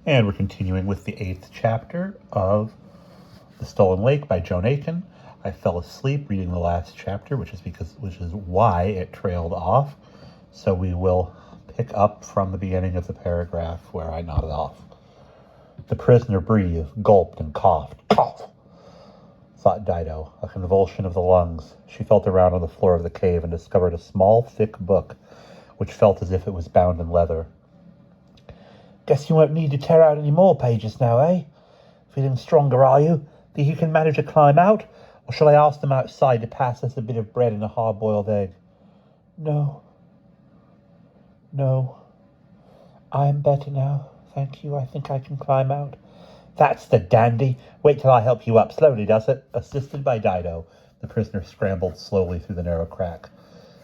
And we're continuing with the 8th chapter of The Stolen Lake by Joan Aiken. I fell asleep reading the last chapter, which is why it trailed off. So we will pick up from the beginning of the paragraph where I nodded off. The prisoner breathed, gulped, and coughed. Cough! Thought Dido, a convulsion of the lungs. She felt around on the floor of the cave and discovered a small, thick book, which felt as if it was bound in leather. Guess you won't need to tear out any more pages now, eh? Feeling stronger, are you? Think you can manage to climb out? Or shall I ask them outside to pass us a bit of bread and a hard-boiled egg? No. I am better now, thank you. I think I can climb out. That's the dandy. Wait till I help you up. Slowly, does it? Assisted by Dido, the prisoner scrambled slowly through the narrow crack.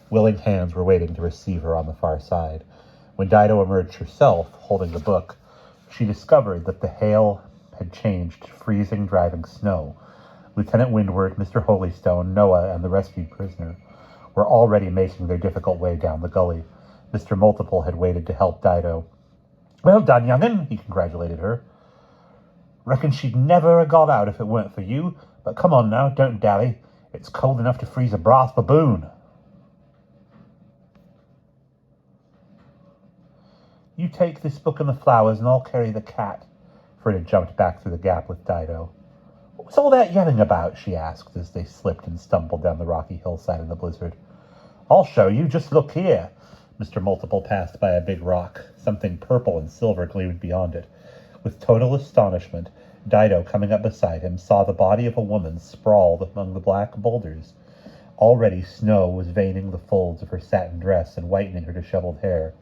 Willing hands were waiting to receive her on the far side. When Dido emerged herself, holding the book, she discovered that the hail had changed to freezing, driving snow. Lieutenant Windward, Mr. Holystone, Noah, and the rescued prisoner were already making their difficult way down the gully. Mr. Multiple had waited to help Dido. Well done, young'un, he congratulated her. Reckon she'd never have got out if it weren't for you. But come on now, don't dally. It's cold enough to freeze a brass baboon. You take this book and the flowers, and I'll carry the cat. Fred had jumped back through the gap with Dido. What was all that yelling about? She asked as they slipped and stumbled down the rocky hillside in the blizzard. I'll show you. Just look here. Mr. Multiple passed by a big rock. Something purple and silver gleamed beyond it. With total astonishment, Dido, coming up beside him, saw the body of a woman sprawled among the black boulders. Already snow was veining the folds of her satin dress and whitening her disheveled hair.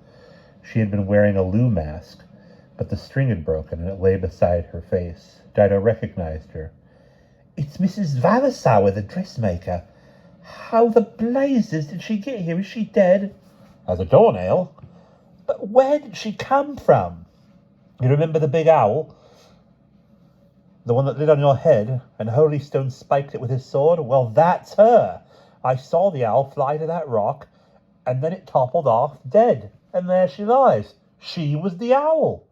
She had been wearing a loo mask, but the string had broken and it lay beside her face. Dido recognized her. It's Mrs. Vavasour, the dressmaker. How the blazes did she get here? Is she dead? As a doornail? But where did she come from? You remember the big owl? The one that lit on your head, and Holystone spiked it with his sword? Well, that's her. I saw the owl fly to that rock, and then it toppled off, dead. And there she lies. She was the owl.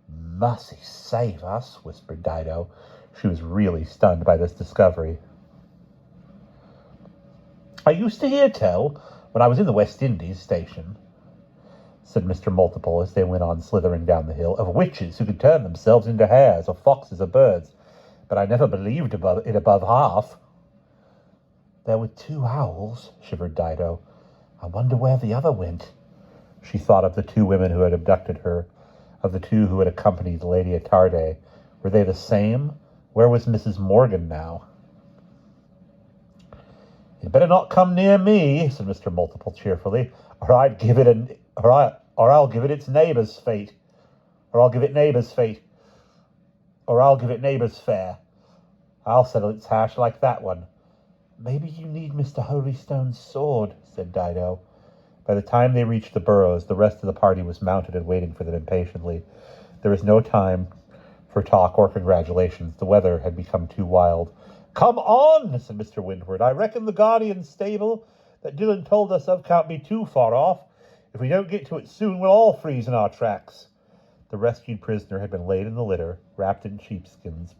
Mercy save us, whispered Dido. She was really stunned by this discovery. I used to hear tell, when I was in the West Indies station, said Mr. Multiple as they went on slithering down the hill, of witches who could turn themselves into hares or foxes or birds, but I never believed it above half. There were 2 owls, shivered Dido. I wonder where the other went. She thought of the 2 women who had abducted her, of the 2 who had accompanied Lady Attarde. Were they the same? Where was Mrs. Morgan now? You'd better not come near me, said Mr. Multiple cheerfully, or I'll give it its neighbour's fate. Or I'll give it neighbour's fare. I'll settle its hash like that one. Maybe you need Mr. Holystone's sword, said Dido. By the time they reached the burrows, the rest of the party was mounted and waiting for them impatiently. There was no time for talk or congratulations. The weather had become too wild. Come on, said Mr. Windward. I reckon the Guardian stable that Dillon told us of can't be too far off. If we don't get to it soon, we'll all freeze in our tracks. The rescued prisoner had been laid in the litter, wrapped in sheepskins,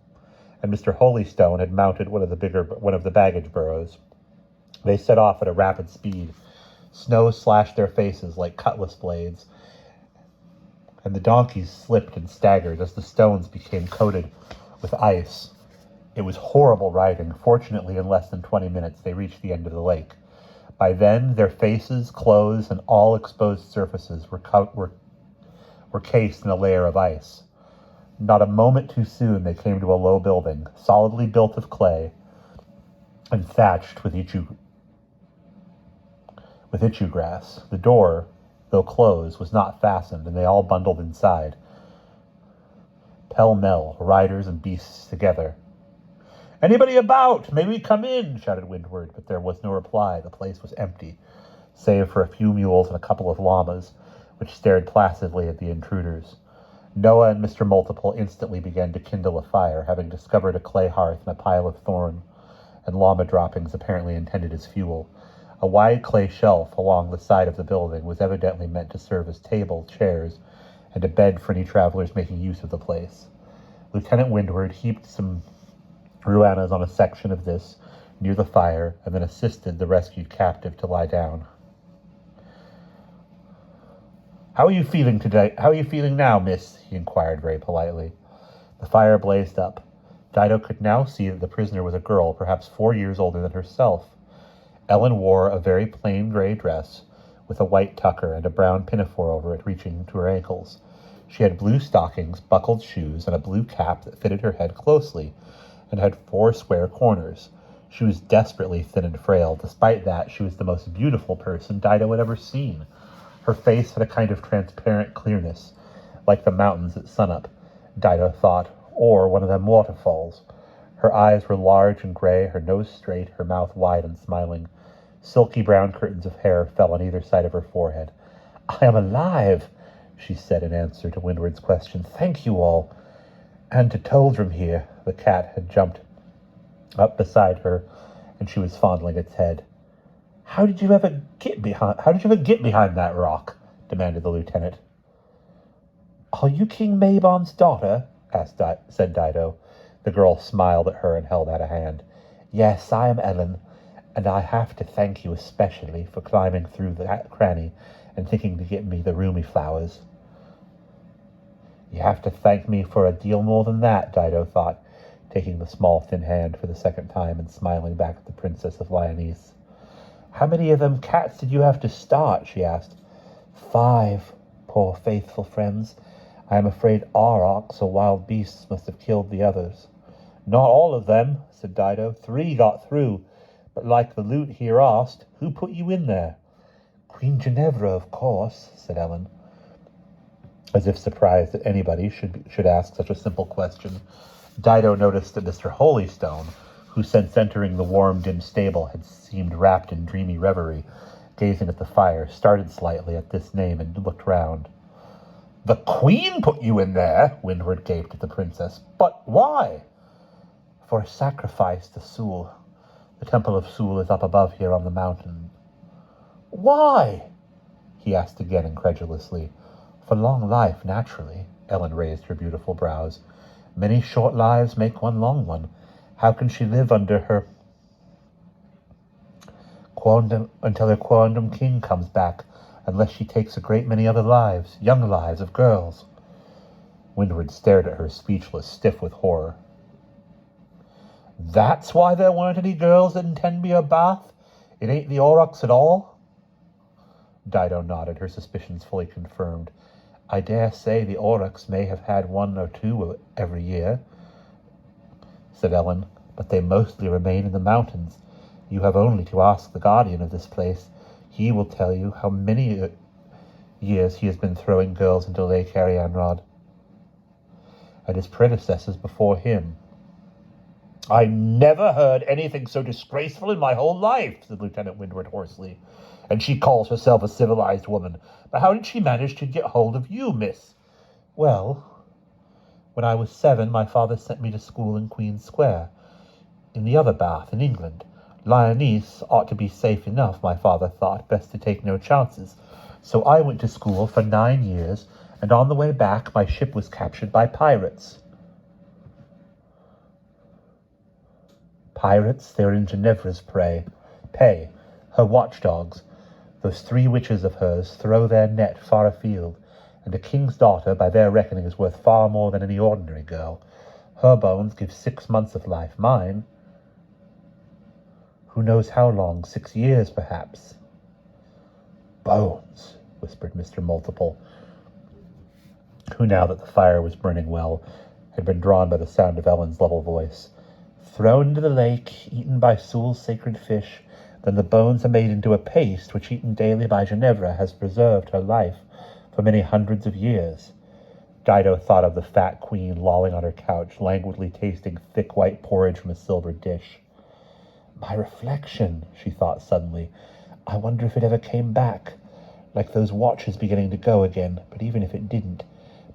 and Mr. Holystone had mounted one of the baggage burros. They set off at a rapid speed. Snow slashed their faces like cutlass blades, and the donkeys slipped and staggered as the stones became coated with ice. It was horrible riding. Fortunately, in less than 20 minutes, they reached the end of the lake. By then, their faces, clothes, and all exposed surfaces were cased in a layer of ice. Not a moment too soon, they came to a low building, solidly built of clay and thatched with ichu grass. The door, though closed, was not fastened, and they all bundled inside. Pell-mell, riders and beasts together. Anybody about? May we come in? Shouted Windward, but there was no reply. The place was empty, save for a few mules and a couple of llamas, which stared placidly at the intruders. Noah and Mr. Multiple instantly began to kindle a fire, having discovered a clay hearth and a pile of thorn and llama droppings apparently intended as fuel. A wide clay shelf along the side of the building was evidently meant to serve as table, chairs, and a bed for any travelers making use of the place. Lieutenant Windward heaped some ruanas on a section of this near the fire, and then assisted the rescued captive to lie down. "How are you feeling today? How are you feeling now, miss?" he inquired very politely. The fire blazed up. Dido could now see that the prisoner was a girl, perhaps 4 years older than herself. Ellen wore a very plain gray dress, with a white tucker and a brown pinafore over it reaching to her ankles. She had blue stockings, buckled shoes, and a blue cap that fitted her head closely, and had 4 square corners. She was desperately thin and frail. Despite that, she was the most beautiful person Dido had ever seen. Her face had a kind of transparent clearness, like the mountains at sunup, Dido thought, or one of them waterfalls. Her eyes were large and gray, her nose straight, her mouth wide and smiling. Silky brown curtains of hair fell on either side of her forehead. "I am alive," she said in answer to Windward's question. "Thank you all. And to Toldrum here." The cat had jumped up beside her, and she was fondling its head. How did you ever get behind that rock?" demanded the lieutenant. "Are you King Mabon's daughter?" said Dido. The girl smiled at her and held out a hand. "Yes, I am Ellen, and I have to thank you especially for climbing through that cranny and thinking to get me the roomy flowers." "You have to thank me for a deal more than that," Dido thought, taking the small thin hand for the second time and smiling back at the Princess of Lyonesse. "How many of them cats did you have to start?" she asked. 5, poor faithful friends. I am afraid aurochs or wild beasts must have killed the others." "Not all of them," said Dido. 3 got through, but like the loot here asked, who put you in there?" "Queen Ginevra, of course," said Ellen, as if surprised that anybody should ask such a simple question. Dido noticed that Mr. Holystone, who since entering the warm, dim stable had seemed wrapped in dreamy reverie, gazing at the fire, started slightly at this name and looked round. "The Queen put you in there?" Windward gaped at the princess. "But why?" "For a sacrifice to Sul. The temple of Sul is up above here on the mountain." "Why?" he asked again incredulously. "For long life, naturally." Ellen raised her beautiful brows. "Many short lives make one long one. How can she live under her quondam until her quondam king comes back, unless she takes a great many other lives, young lives of girls?" Windward stared at her, speechless, stiff with horror. "That's why there weren't any girls in Tenby Bath? It ain't the aurochs at all?" Dido nodded, her suspicions fully confirmed. "I dare say the aurochs may have had 1 or 2 every year," said Ellen, "but they mostly remain in the mountains. You have only to ask the guardian of this place. He will tell you how many years he has been throwing girls into Lake Arianrhod, and his predecessors before him." "I never heard anything so disgraceful in my whole life," said Lieutenant Windward hoarsely. "And she calls herself a civilized woman. But how did she manage to get hold of you, miss?" "Well, when I was 7, my father sent me to school in Queen's Square, in the other Bath in England. Lyonesse ought to be safe enough, my father thought, best to take no chances. So I went to school for 9 years, and on the way back my ship was captured by pirates." "Pirates? They're in Ginevra's pay, her watchdogs. Those 3 witches of hers throw their net far afield, and a king's daughter, by their reckoning, is worth far more than any ordinary girl. Her bones give 6 months of life. Mine, who knows how long, 6 years, perhaps." "Bones," whispered Mr. Multiple, who, now that the fire was burning well, had been drawn by the sound of Ellen's level voice. "Thrown into the lake, eaten by Sul's sacred fish, then the bones are made into a paste which, eaten daily by Ginevra, has preserved her life for many hundreds of years." Dido thought of the fat queen lolling on her couch, languidly tasting thick white porridge from a silver dish. "My reflection," she thought suddenly. "I wonder if it ever came back. Like those watches beginning to go again. But even if it didn't,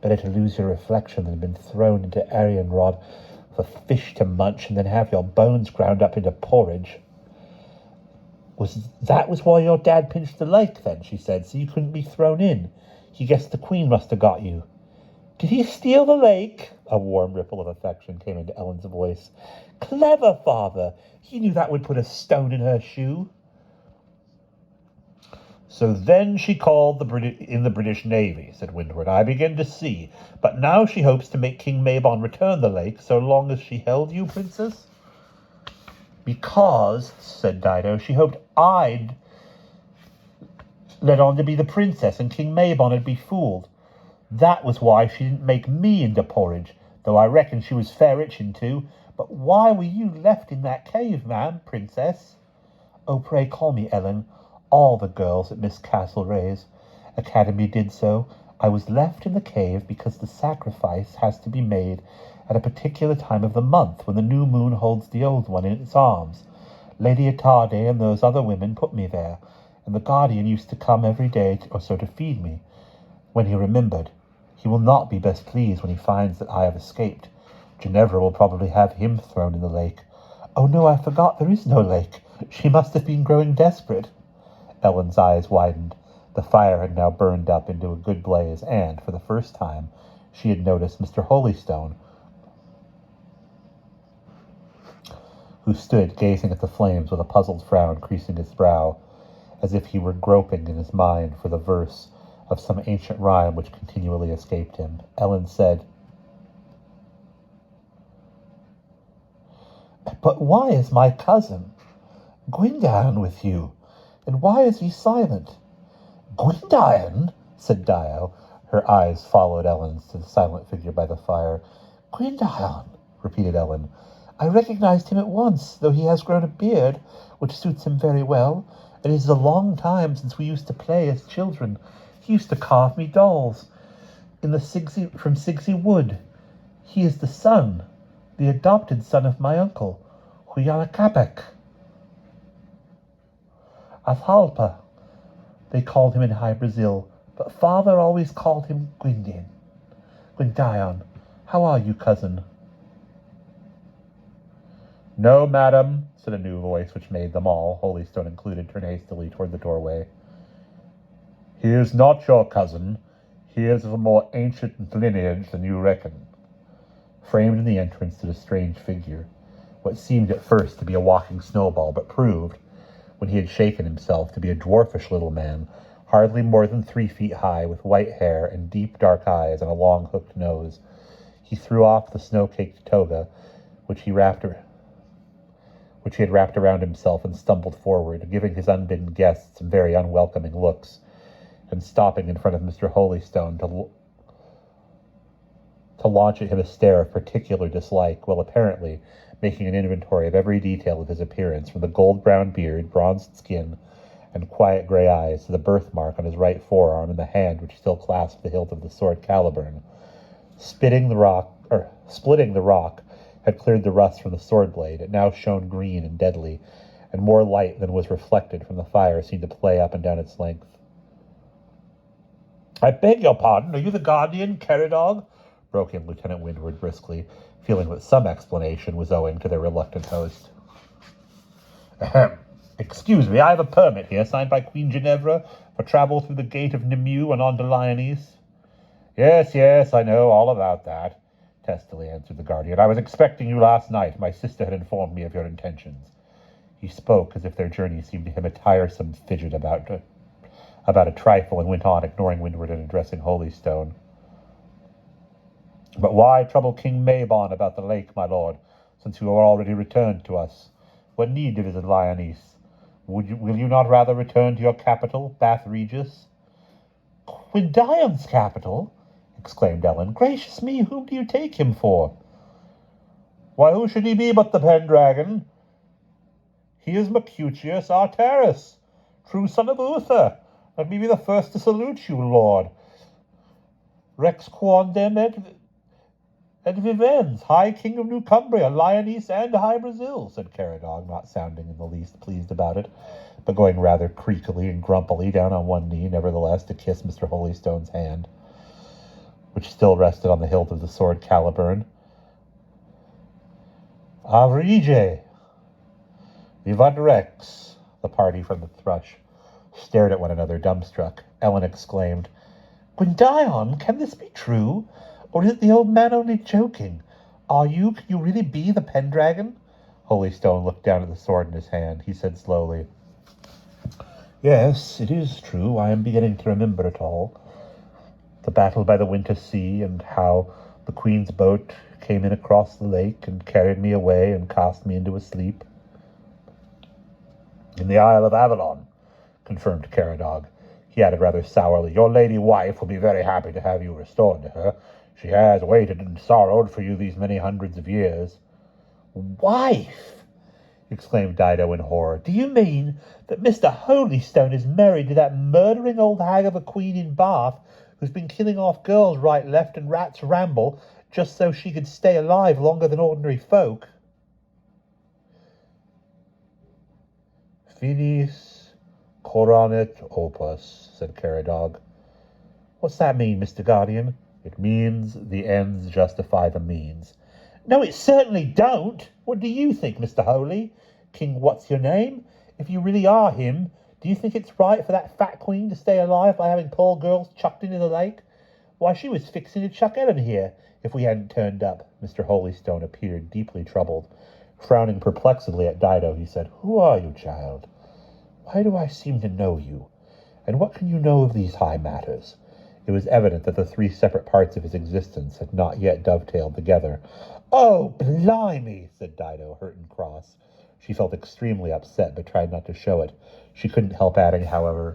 better to lose your reflection than been thrown into Arianrhod for fish to munch and then have your bones ground up into porridge." That was why your dad pinched the lake, then?" she said. "So you couldn't be thrown in. He guessed the Queen must have got you. Did he steal the lake? A warm ripple of affection came into Ellen's voice. Clever father! He knew that would put a stone in her shoe. So then she called in the British Navy, said Windward. I begin to see. But now she hopes to make King Mabon return the lake so long as she held you, princess? Because, said Dido, she hoped I'd let on to be the princess and King Mabon would be fooled. That was why she didn't make me into porridge, though I reckon she was fair itching to. But why were you left in that cave, ma'am, princess? Oh, pray call me Ellen. All the girls at Miss Castlereagh's academy did so. I was left in the cave because the sacrifice has to be made at a particular time of the month when the new moon holds the old one in its arms. Lady Attarde and those other women put me there, and the guardian used to come every day or so to feed me. When he remembered, he will not be best pleased when he finds that I have escaped. Ginevra will probably have him thrown in the lake. Oh no, I forgot there is no lake. She must have been growing desperate. Ellen's eyes widened. The fire had now burned up into a good blaze, and, for the first time, she had noticed Mr. Holystone, who stood gazing at the flames with a puzzled frown creasing his brow, as if he were groping in his mind for the verse of some ancient rhyme which continually escaped him. Ellen said, But why is my cousin Gwyndon with you? And why is he silent? Gwyndon, said Dio. Her eyes followed Ellen's to the silent figure by the fire. Gwyndon, repeated Ellen. I recognized him at once, though he has grown a beard, which suits him very well. It is a long time since we used to play as children. He used to carve me dolls from Sigsy Wood. He is the adopted son of my uncle, Huyanakabek. Athalpa, they called him in High Brazil, but father always called him Gwyndon. How are you, cousin? No, madam, said a new voice which made them all, Holystone included, turn hastily toward the doorway. He is not your cousin. He is of a more ancient lineage than you reckon. Framed in the entrance stood a strange figure, what seemed at first to be a walking snowball, but proved, when he had shaken himself, to be a dwarfish little man, hardly more than 3 feet high, with white hair and deep dark eyes and a long hooked nose. He threw off the snow-caked toga, which he had wrapped around himself, and stumbled forward, giving his unbidden guests some very unwelcoming looks, and stopping in front of Mr. Holystone to launch at him a stare of particular dislike, while apparently making an inventory of every detail of his appearance, from the gold-brown beard, bronzed skin, and quiet gray eyes, to the birthmark on his right forearm and the hand which still clasped the hilt of the sword Caliburn. Splitting the rock had cleared the rust from the sword blade. It now shone green and deadly, and more light than was reflected from the fire seemed to play up and down its length. I beg your pardon, are you the guardian, Caradog? Broke in Lieutenant Windward briskly, feeling that some explanation was owing to their reluctant host. Ahem. Excuse me, I have a permit here, signed by Queen Ginevra, for travel through the gate of Nimue and on to Lyonesse. Yes, I know all about that, testily answered the guardian. I was expecting you last night. My sister had informed me of your intentions. He spoke as if their journey seemed to him a tiresome fidget about a trifle, and went on, ignoring Windward and addressing Holystone. But why trouble King Mabon about the lake, my lord, since you are already returned to us? What need to visit Lyonesse? Will you not rather return to your capital, Bath Regis? Gwyndon's capital? Exclaimed Ellen. Gracious me, whom do you take him for? Why, who should he be but the Pendragon? He is Mercutius Arterus, true son of Uther. Let me be the first to salute you, lord. Rex quondam et vivens, High King of New Cumbria, Lyonesse, and High Brazil, said Caradog, not sounding in the least pleased about it, but going rather creakily and grumpily down on one knee, nevertheless, to kiss Mr. Holystone's hand, which still rested on the hilt of the sword Caliburn. Avrige, vivat Rex, the party from the Thrush stared at one another, dumbstruck. Ellen exclaimed, Gwydion, can this be true? Or is the old man only joking? Can you really be the Pendragon? Holystone looked down at the sword in his hand. He said slowly, Yes, it is true. I am beginning to remember it all. The battle by the winter sea, and how the Queen's boat came in across the lake and carried me away and cast me into a sleep. In the Isle of Avalon, confirmed Caradog. He added rather sourly, Your lady wife will be very happy to have you restored to her. She has waited and sorrowed for you these many hundreds of years. Wife! Exclaimed Dido in horror. Do you mean that Mr. Holystone is married to that murdering old hag of a queen in Bath who's been killing off girls right, left, and rats ramble just so she could stay alive longer than ordinary folk? Finis coronet opus, said Caradog. What's that mean, Mr. Guardian? It means the ends justify the means. No, it certainly don't. What do you think, Mr. Holy? King What's-Your-Name? If you really are him, do you think it's right for that fat queen to stay alive by having poor girls chucked into the lake? Why, she was fixing to chuck Ellen here if we hadn't turned up. Mr. Holystone appeared deeply troubled. Frowning perplexedly at Dido, he said, Who are you, child? Why do I seem to know you? And what can you know of these high matters? It was evident that the three separate parts of his existence had not yet dovetailed together. Oh, blimey, said Dido, hurt and cross. She felt extremely upset, but tried not to show it. She couldn't help adding, however,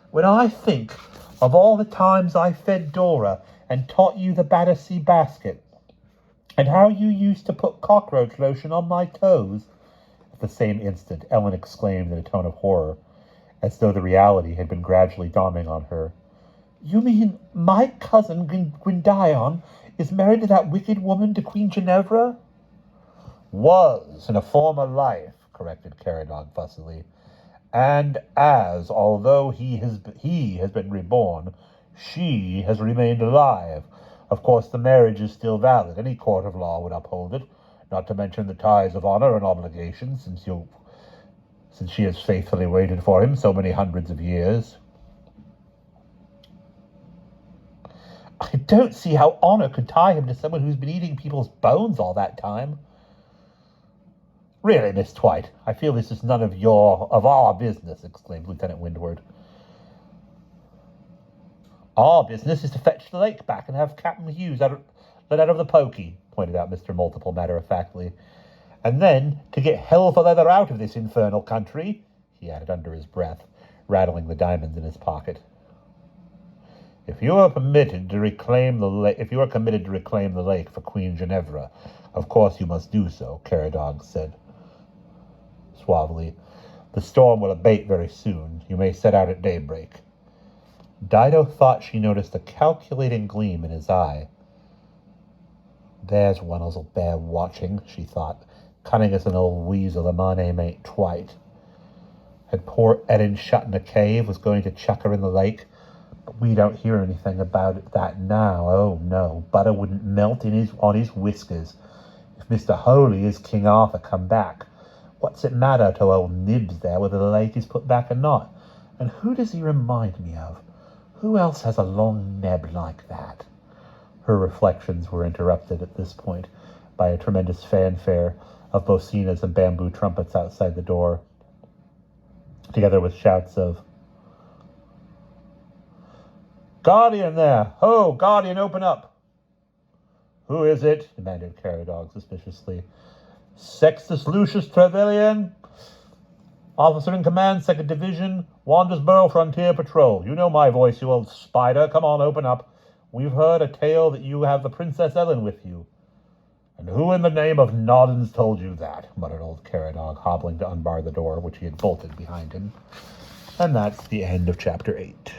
When I think of all the times I fed Dora and taught you the Battersea basket, and how you used to put cockroach lotion on my toes. At the same instant, Ellen exclaimed in a tone of horror, as though the reality had been gradually dawning on her. You mean my cousin Gwydion is married to that wicked woman, to Queen Ginevra? Was, in a former life, corrected Caradog fussily. And as, although he has been reborn, she has remained alive. Of course, the marriage is still valid. Any court of law would uphold it, not to mention the ties of honor and obligation, since she has faithfully waited for him so many hundreds of years. I don't see how honor could tie him to someone who's been eating people's bones all that time. Really, Miss Twite, I feel this is none of our business, exclaimed Lieutenant Windward. Our business is to fetch the lake back and have Captain Hughes let out of the pokey, pointed out Mr. Multiple matter-of-factly. And then to get hell for leather out of this infernal country, he added under his breath, rattling the diamonds in his pocket. If you are committed to reclaim the lake for Queen Ginevra, of course you must do so, Caradog said suavely. The storm will abate very soon. You may set out at daybreak. Dido thought she noticed a calculating gleam in his eye. There's one as'll bear watching, she thought, cunning as an old weasel, my name ain't Twite. Had poor Eden shut in a cave, was going to chuck her in the lake. But we don't hear anything about that now. Oh, no, butter wouldn't melt on his whiskers. If Mr. Holy is King Arthur come back, what's it matter to old Nibs there whether the lake is put back or not? And who does he remind me of? Who else has a long neb like that? Her reflections were interrupted at this point by a tremendous fanfare of bocinas and bamboo trumpets outside the door, together with shouts of, Guardian there! Ho, Guardian, open up! Who is it? Demanded Caradog suspiciously. Sextus Lucius Trevelyan, Officer in Command, 2nd Division, Wandersboro Frontier Patrol. You know my voice, you old spider. Come on, open up. We've heard a tale that you have the Princess Ellen with you. And who in the name of Noddins told you that? Muttered old Caradog, hobbling to unbar the door, which he had bolted behind him. And that's the end of Chapter 8.